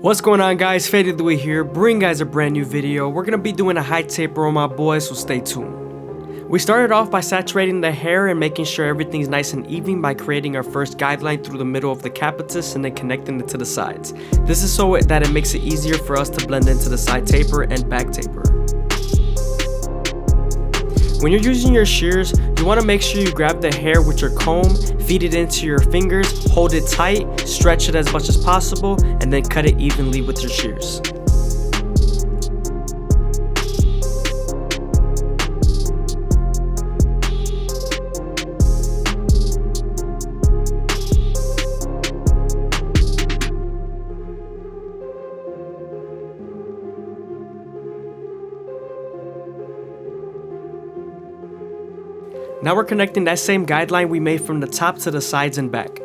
What's going on, guys? FadeitLuie here, bringing guys a brand new video. We're gonna be doing a height taper on my boy, so stay tuned. We started off by saturating the hair and making sure everything's nice and even by creating our first guideline through the middle of the capitus and then connecting it to the sides. This is so that it makes it easier for us to blend into the side taper and back taper. When you're using your shears, you want to make sure you grab the hair with your comb, feed it into your fingers, hold it tight, stretch it as much as possible, and then cut it evenly with your shears. Now we're connecting that same guideline we made from the top to the sides and back.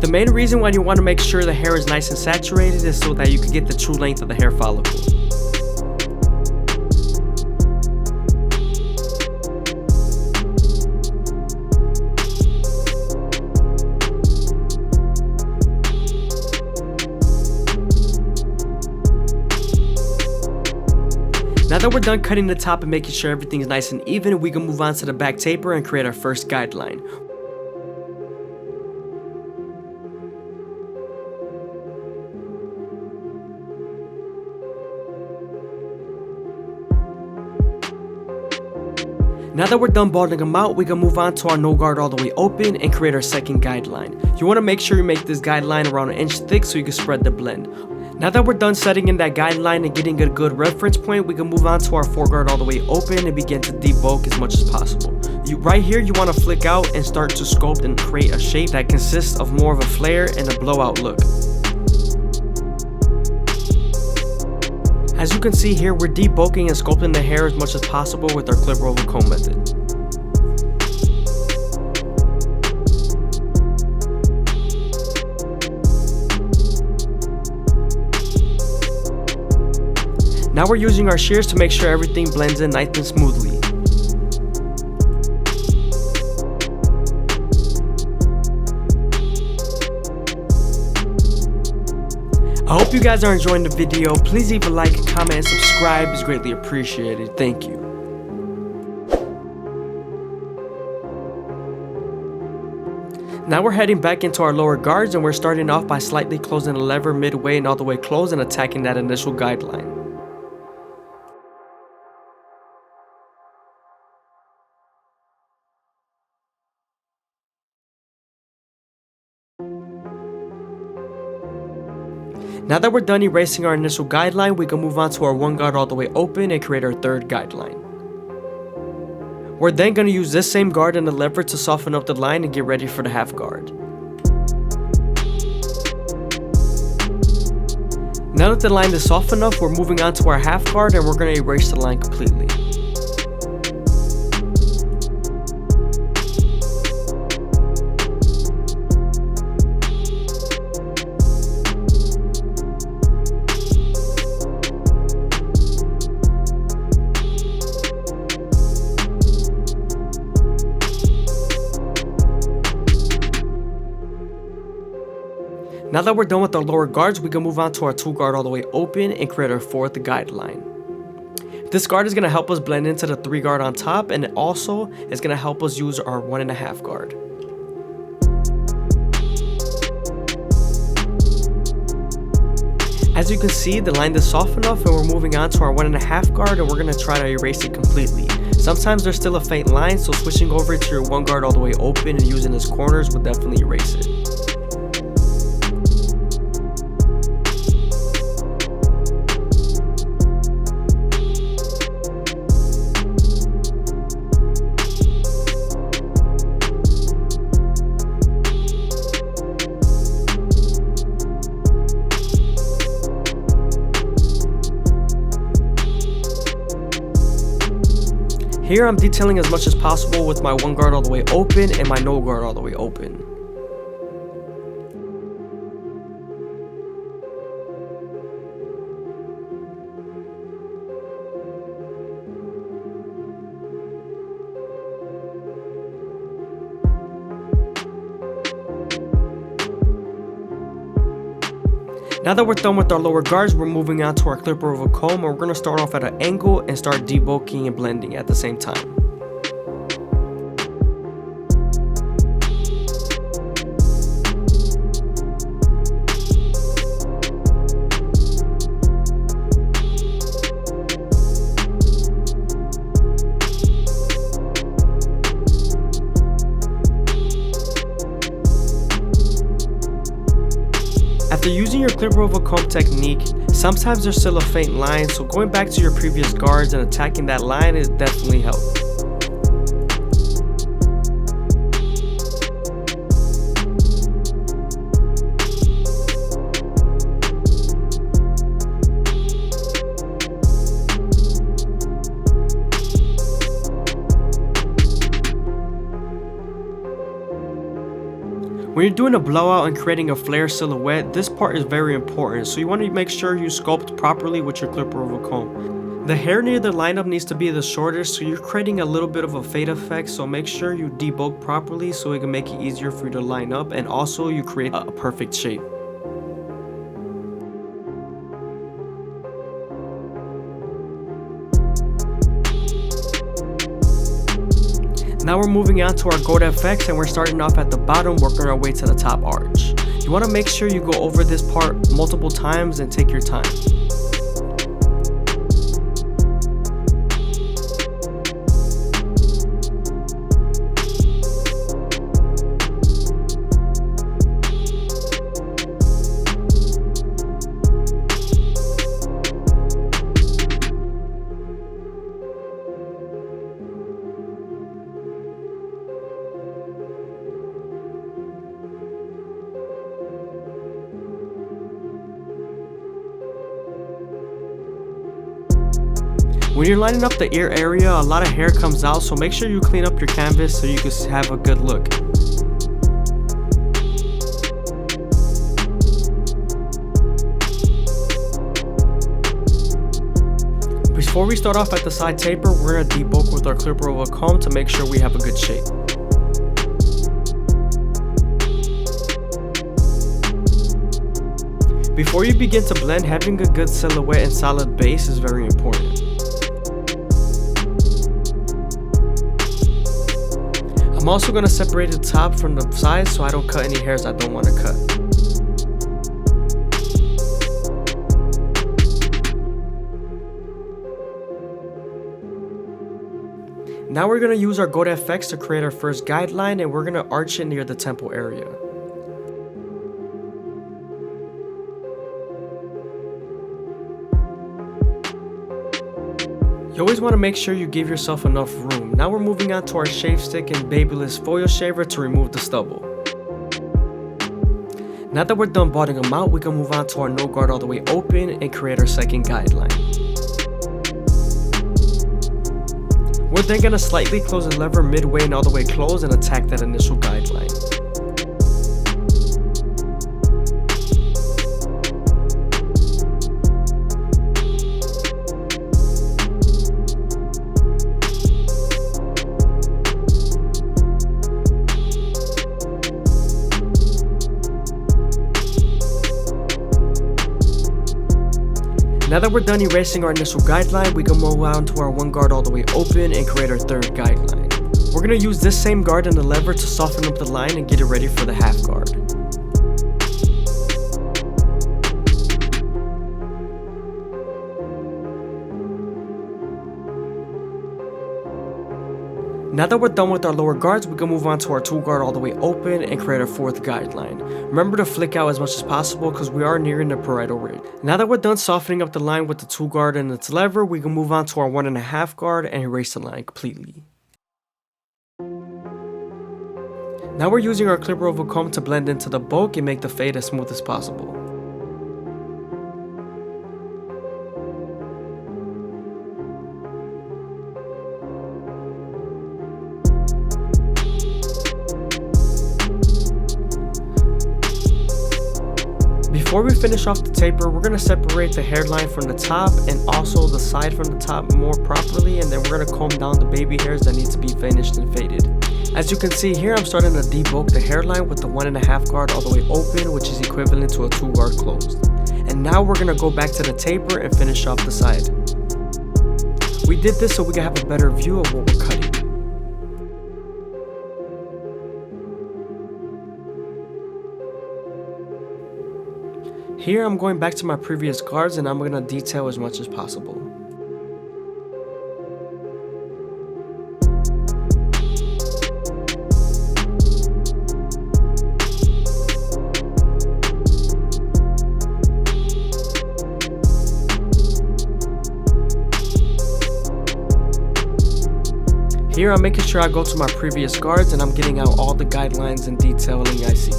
The main reason why you want to make sure the hair is nice and saturated is so that you can get the true length of the hair follicle. Now that we're done cutting the top and making sure everything is nice and even, we can move on to the back taper and create our first guideline. Now that we're done balding them out, we can move on to our no guard all the way open and create our second guideline. You want to make sure you make this guideline around 1 inch thick so you can spread the blend. Now that we're done setting in that guideline and getting a good reference point, we can move on to our 4 guard all the way open and begin to debulk as much as possible. Right here, you want to flick out and start to sculpt and create a shape that consists of more of a flare and a blowout look. As you can see here, we're debulking and sculpting the hair as much as possible with our clipper over comb method. Now we're using our shears to make sure everything blends in nice and smoothly. I hope you guys are enjoying the video. Please leave a like, comment, and subscribe. It's greatly appreciated. Thank you. Now we're heading back into our lower guards and we're starting off by slightly closing the lever midway and all the way closed and attacking that initial guideline. Now that we're done erasing our initial guideline, we can move on to our 1 guard all the way open and create our third guideline. We're then going to use this same guard and the lever to soften up the line and get ready for the half guard. Now that the line is soft enough, we're moving on to our half guard and we're going to erase the line completely. Now that we're done with our lower guards, we can move on to our 2 guard all the way open and create our 4th guideline. This guard is going to help us blend into the 3 guard on top, and it also is going to help us use our 1.5 guard. As you can see, the line is soft enough and we're moving on to our 1.5 guard and we're going to try to erase it completely. Sometimes there's still a faint line, so switching over to your 1 guard all the way open and using its corners will definitely erase it. Here I'm detailing as much as possible with my one guard all the way open and my no guard all the way open. Now that we're done with our lower guards, we're moving on to our clipper over comb, and we're going to start off at an angle and start debulking and blending at the same time. After using your clipper over comb technique, sometimes there's still a faint line, so going back to your previous guards and attacking that line is definitely help. When you're doing a blowout and creating a flare silhouette, this part is very important, so you want to make sure you sculpt properly with your clipper over comb. The hair near the lineup needs to be the shortest, so you're creating a little bit of a fade effect, so make sure you debulk properly so it can make it easier for you to line up, and also you create a perfect shape. Now we're moving on to our gold FX, and we're starting off at the bottom, working our way to the top arch. You want to make sure you go over this part multiple times and take your time. When you're lining up the ear area, a lot of hair comes out, so make sure you clean up your canvas so you can have a good look. Before we start off at the side taper, we're going to debulk with our clipper over comb to make sure we have a good shape. Before you begin to blend, having a good silhouette and solid base is very important. I'm also going to separate the top from the sides so I don't cut any hairs I don't want to cut. Now we're going to use our gold FX to create our first guideline, and we're going to arch it near the temple area. You always want to make sure you give yourself enough room. Now we're moving on to our shave stick and Babyliss foil shaver to remove the stubble. Now that we're done balding them out, we can move on to our no guard all the way open and create our second guideline. We're then going to slightly close the lever midway and all the way close and attack that initial guideline. Now that we're done erasing our initial guideline, we can move on to our one guard all the way open and create our third guideline. We're going to use this same guard and the lever to soften up the line and get it ready for the half guard. Now that we're done with our lower guards, we can move on to our two guard all the way open and create our fourth guideline. Remember to flick out as much as possible because we are nearing the parietal ridge. Now that we're done softening up the line with the two guard and its lever, we can move on to our 1.5 guard and erase the line completely. Now we're using our clipper over comb to blend into the bulk and make the fade as smooth as possible. Before we finish off the taper, we're going to separate the hairline from the top and also the side from the top more properly, and then we're going to comb down the baby hairs that need to be finished and faded. As you can see here, I'm starting to debulk the hairline with the 1.5 guard all the way open, which is equivalent to a 2 guard closed. And now we're going to go back to the taper and finish off the side. We did this so we can have a better view of what we're cutting. Here I'm going back to my previous guards and I'm going to detail as much as possible. Here I'm making sure I go to my previous guards and I'm getting out all the guidelines and detailing I see.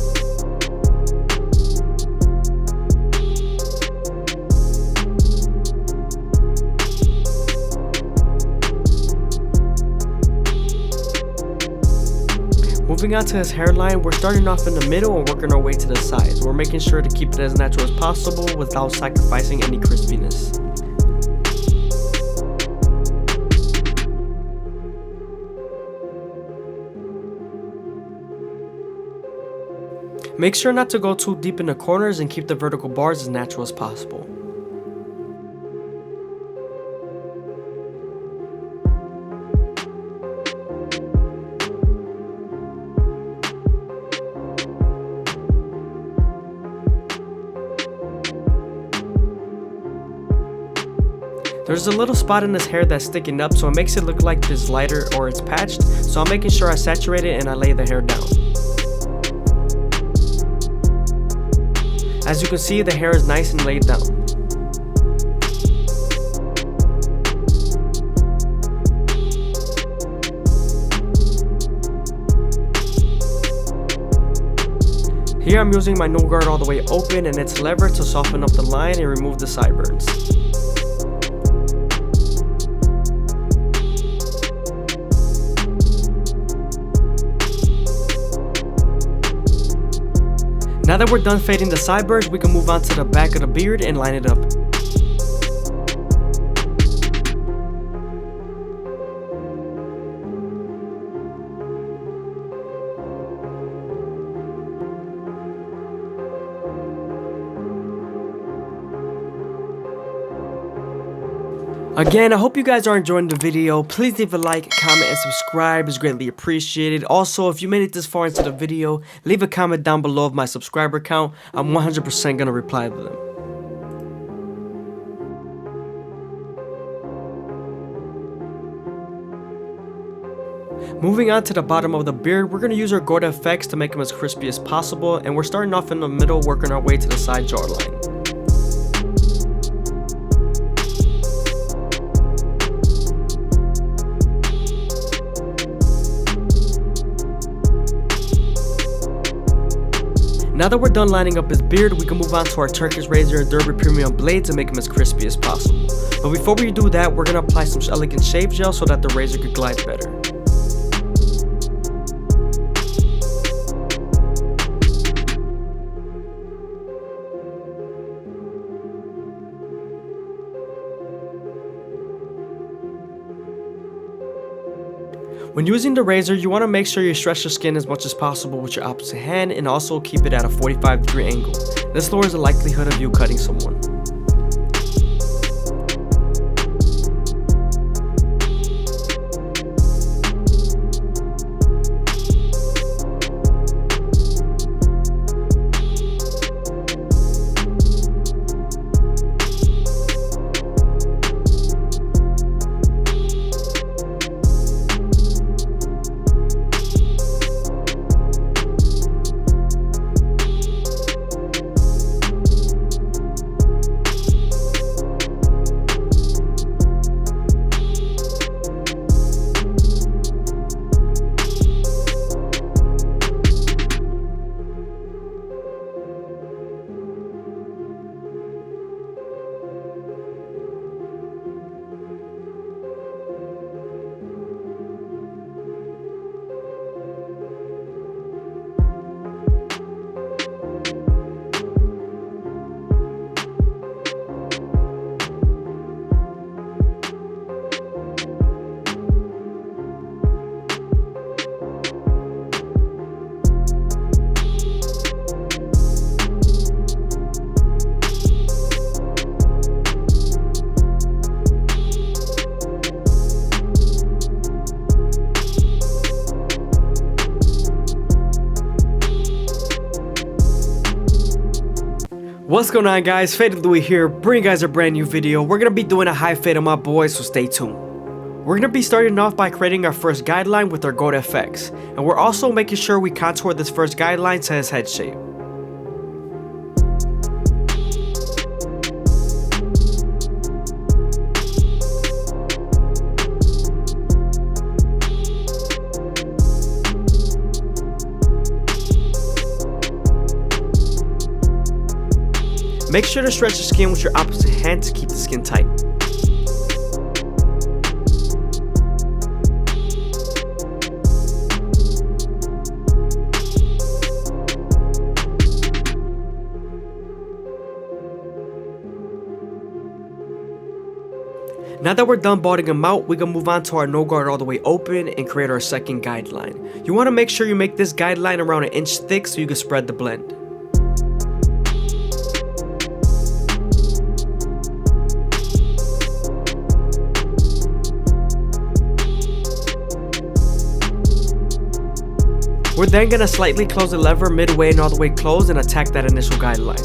Moving on to his hairline, we're starting off in the middle and working our way to the sides. We're making sure to keep it as natural as possible without sacrificing any crispiness. Make sure not to go too deep in the corners and keep the vertical bars as natural as possible. There's a little spot in his hair that's sticking up, so it makes it look like it's lighter or it's patched, so I'm making sure I saturate it and I lay the hair down. As you can see, the hair is nice and laid down. Here I'm using my no guard all the way open and its lever to soften up the line and remove the sideburns. Now that we're done fading the sideburns, we can move on to the back of the beard and line it up. Again, I hope you guys are enjoying the video. Please leave a like, comment, and subscribe. It's greatly appreciated. Also, if you made it this far into the video, leave a comment down below of my subscriber count. I'm 100% going to reply to them. Moving on to the bottom of the beard, we're going to use our Gorda effects to make them as crispy as possible. And we're starting off in the middle, working our way to the side jawline. Now that we're done lining up his beard, we can move on to our Turkish razor and Derby premium blade to make him as crispy as possible. But before we do that, we're going to apply some elegant shave gel so that the razor could glide better. When using the razor, you want to make sure you stretch the skin as much as possible with your opposite hand and also keep it at a 45-degree angle. This lowers the likelihood of you cutting someone. What's going on, guys? FadeitLuie here, bringing you guys a brand new video. We're going to be doing a high fade on my boys, so stay tuned. We're going to be starting off by creating our first guideline with our gold FX, and we're also making sure we contour this first guideline to his head shape. Make sure to stretch the skin with your opposite hand to keep the skin tight. Now that we're done balding him out, we can move on to our no guard all the way open and create our second guideline. You want to make sure you make this guideline around 1 inch thick so you can spread the blend. We're then going to slightly close the lever midway and all the way closed and attack that initial guideline.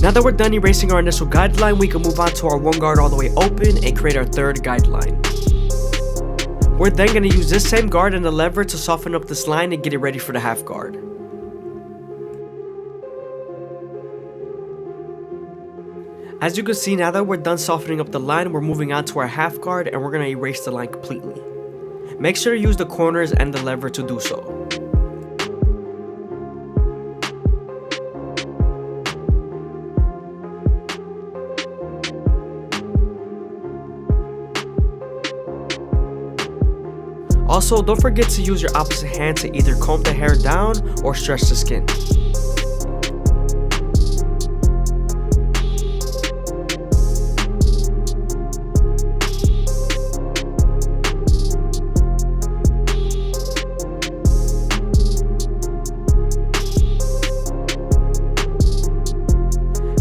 Now that we're done erasing our initial guideline, we can move on to our 1 guard all the way open and create our third guideline. We're then going to use this same guard and the lever to soften up this line and get it ready for the half guard. As you can see, now that we're done softening up the line, we're moving on to our half guard and we're going to erase the line completely. Make sure to use the corners and the lever to do so. Also, don't forget to use your opposite hand to either comb the hair down or stretch the skin.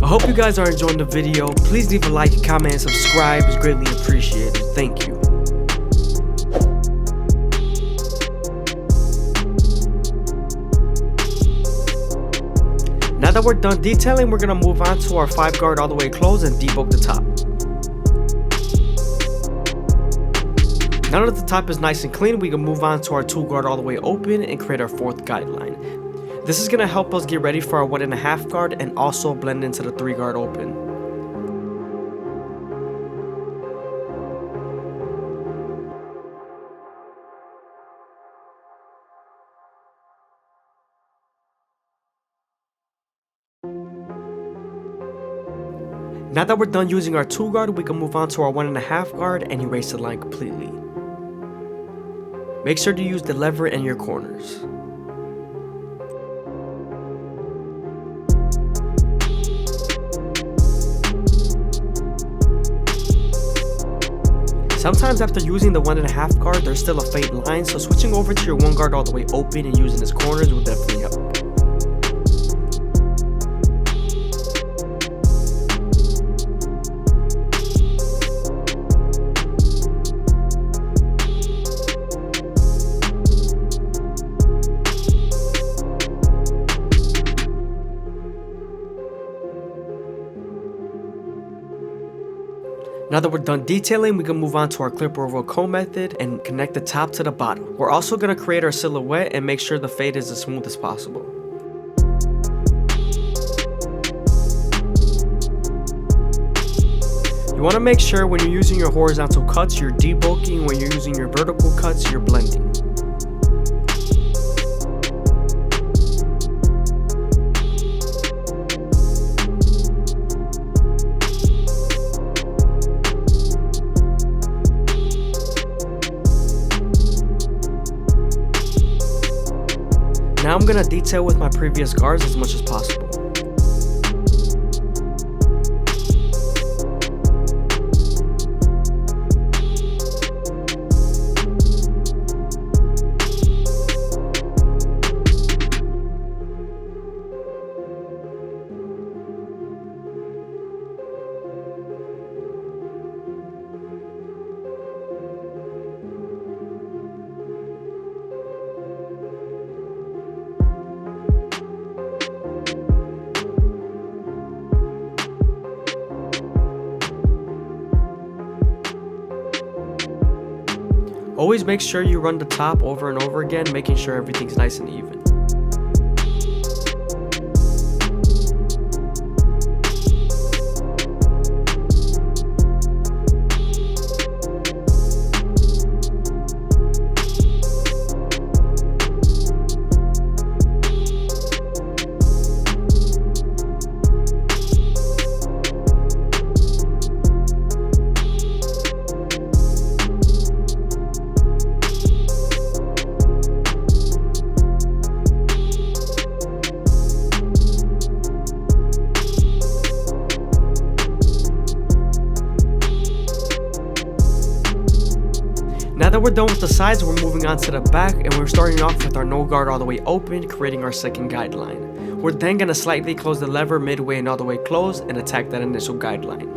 I hope you guys are enjoying the video. Please leave a like, comment, and subscribe. It's greatly appreciated. Thank you. Now that we're done detailing, we're going to move on to our 5 guard all the way closed and debug the top. Now that the top is nice and clean, we can move on to our 2 guard all the way open and create our 4th guideline. This is going to help us get ready for our 1.5 guard and also blend into the 3 guard open. Now that we're done using our 2 guard, we can move on to our 1.5 guard and erase the line completely. Make sure to use the lever and your corners. Sometimes after using the 1.5 guard, there's still a fade line, so switching over to your 1 guard all the way open and using its corners will definitely help. Now that we're done detailing, we can move on to our clip over comb method and connect the top to the bottom. We're also going to create our silhouette and make sure the fade is as smooth as possible. You want to make sure when you're using your horizontal cuts, you're debulking. When you're using your vertical cuts, you're blending. Now I'm going to detail with my previous guards as much as possible. Always make sure you run the top over and over again, making sure everything's nice and even. Now that we're done with the sides, we're moving on to the back, and we're starting off with our no guard all the way open, creating our second guideline. We're then going to slightly close the lever midway and all the way closed and attack that initial guideline.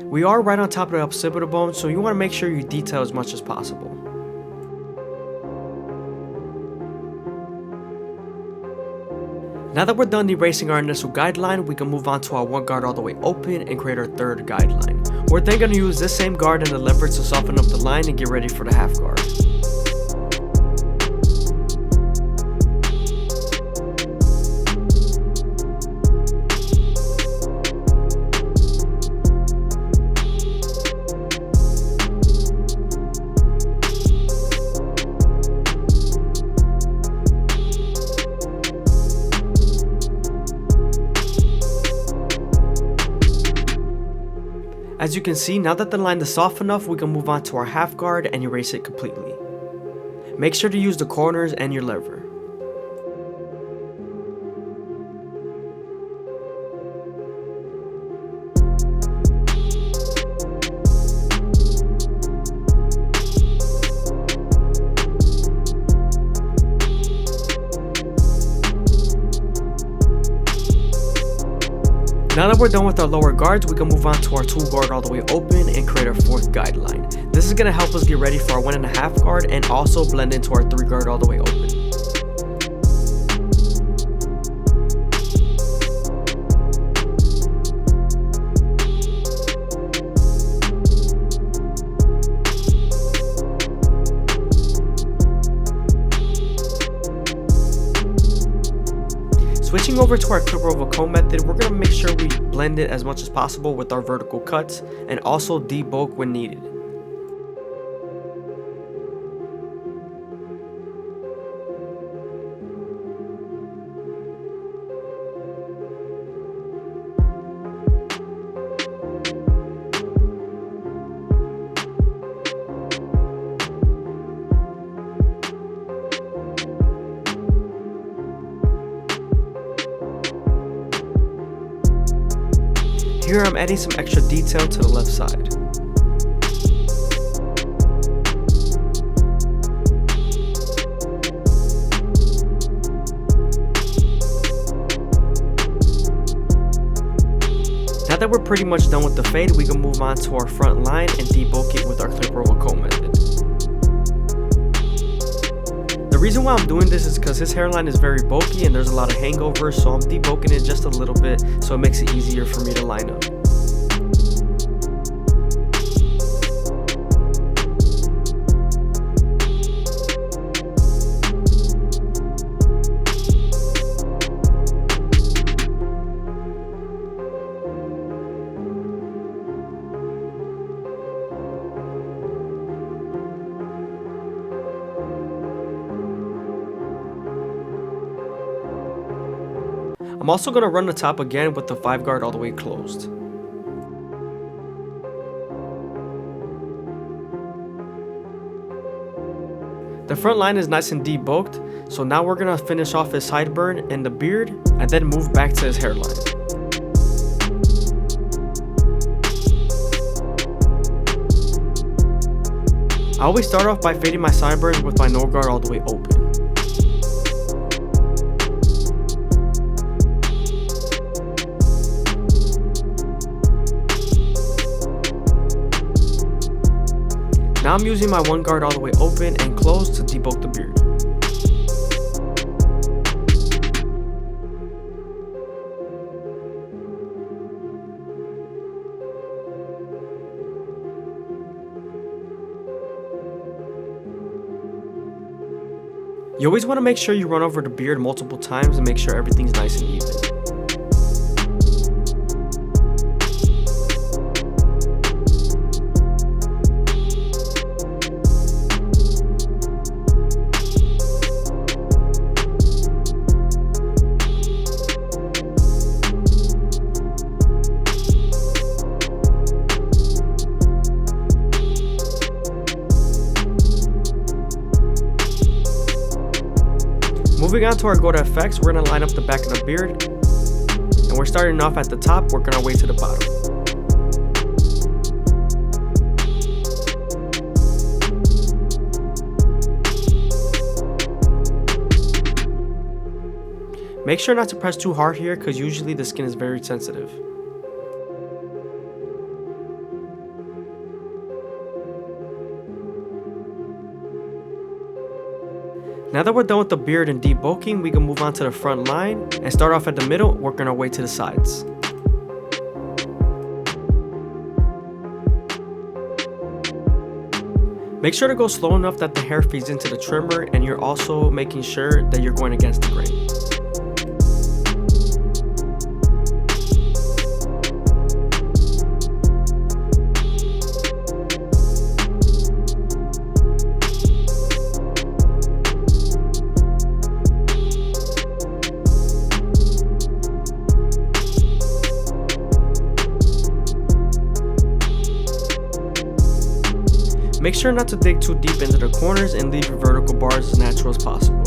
We are right on top of the occipital bone, so you want to make sure you detail as much as possible. Now that we're done erasing our initial guideline, we can move on to our one guard all the way open and create our third guideline. We're then going to use this same guard and the lever to soften up the line and get ready for the half guard. As you can see, now that the line is soft enough, we can move on to our half guard and erase it completely. Make sure to use the corners and your lever. Now that we're done with our lower guards, we can move on to our two guard all the way open and create our fourth guideline. This is going to help us get ready for our 1.5 guard and also blend into our 3 guard all the way open. Switching over to our clipper over comb method, we're going to make sure we blend it as much as possible with our vertical cuts and also debulk when needed. Here I'm adding some extra detail to the left side. Now that we're pretty much done with the fade, we can move on to our front line and debulk it with our clipper over comb method. The reason why I'm doing this is because his hairline is very bulky and there's a lot of hangover, so I'm debulking it just a little bit so it makes it easier for me to line up. I'm also going to run the top again with the 5 guard all the way closed. The front line is nice and debulked, so now we're going to finish off his sideburn and the beard and then move back to his hairline. I always start off by fading my sideburns with my no guard all the way open. Now I'm using my 1 guard all the way open and closed to debulk the beard. You always want to make sure you run over the beard multiple times and make sure everything's nice and even. Moving on to our go to effects, we're going to line up the back of the beard, and we're starting off at the top, working our way to the bottom. Make sure not to press too hard here because usually the skin is very sensitive. Now that we're done with the beard and debulking, we can move on to the front line and start off at the middle, working our way to the sides. Make sure to go slow enough that the hair feeds into the trimmer and you're also making sure that you're going against the grain. Make sure not to dig too deep into the corners and leave your vertical bars as natural as possible.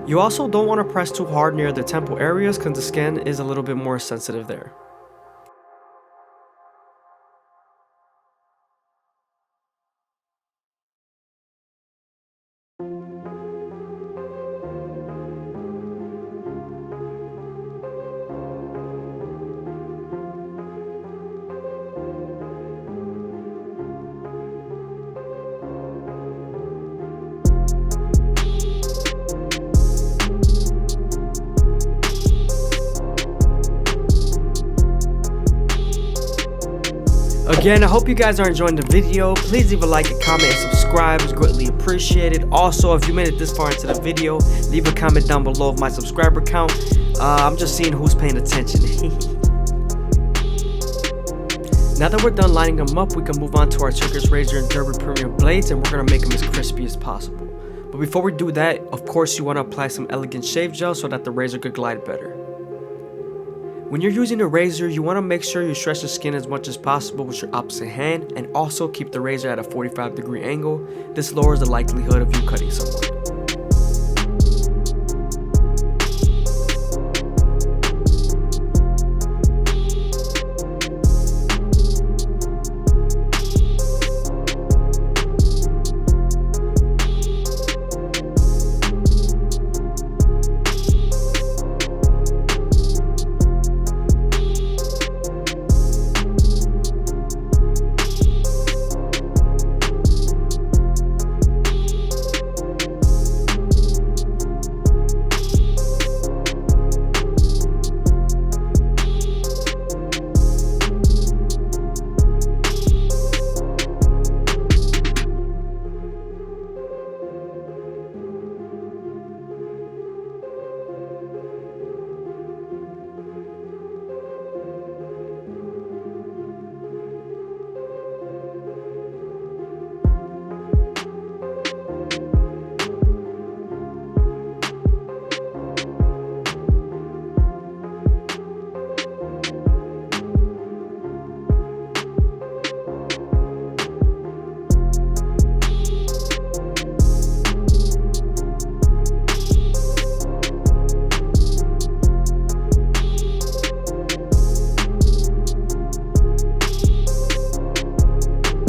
You also don't want to press too hard near the temple areas because the skin is a little bit more sensitive there. Again, I hope you guys are enjoying the video. Please leave a like, a comment, and subscribe. It's greatly appreciated. Also, if you made it this far into the video, leave a comment down below of my subscriber count. I'm just seeing who's paying attention. Now that we're done lining them up, we can move on to our Turkish Razor and Derby Premium blades, and we're going to make them as crispy as possible. But before we do that, of course you want to apply some elegant shave gel so that the razor could glide better. When you're using a razor, you want to make sure you stretch the skin as much as possible with your opposite hand and also keep the razor at a 45-degree angle. This lowers the likelihood of you cutting someone.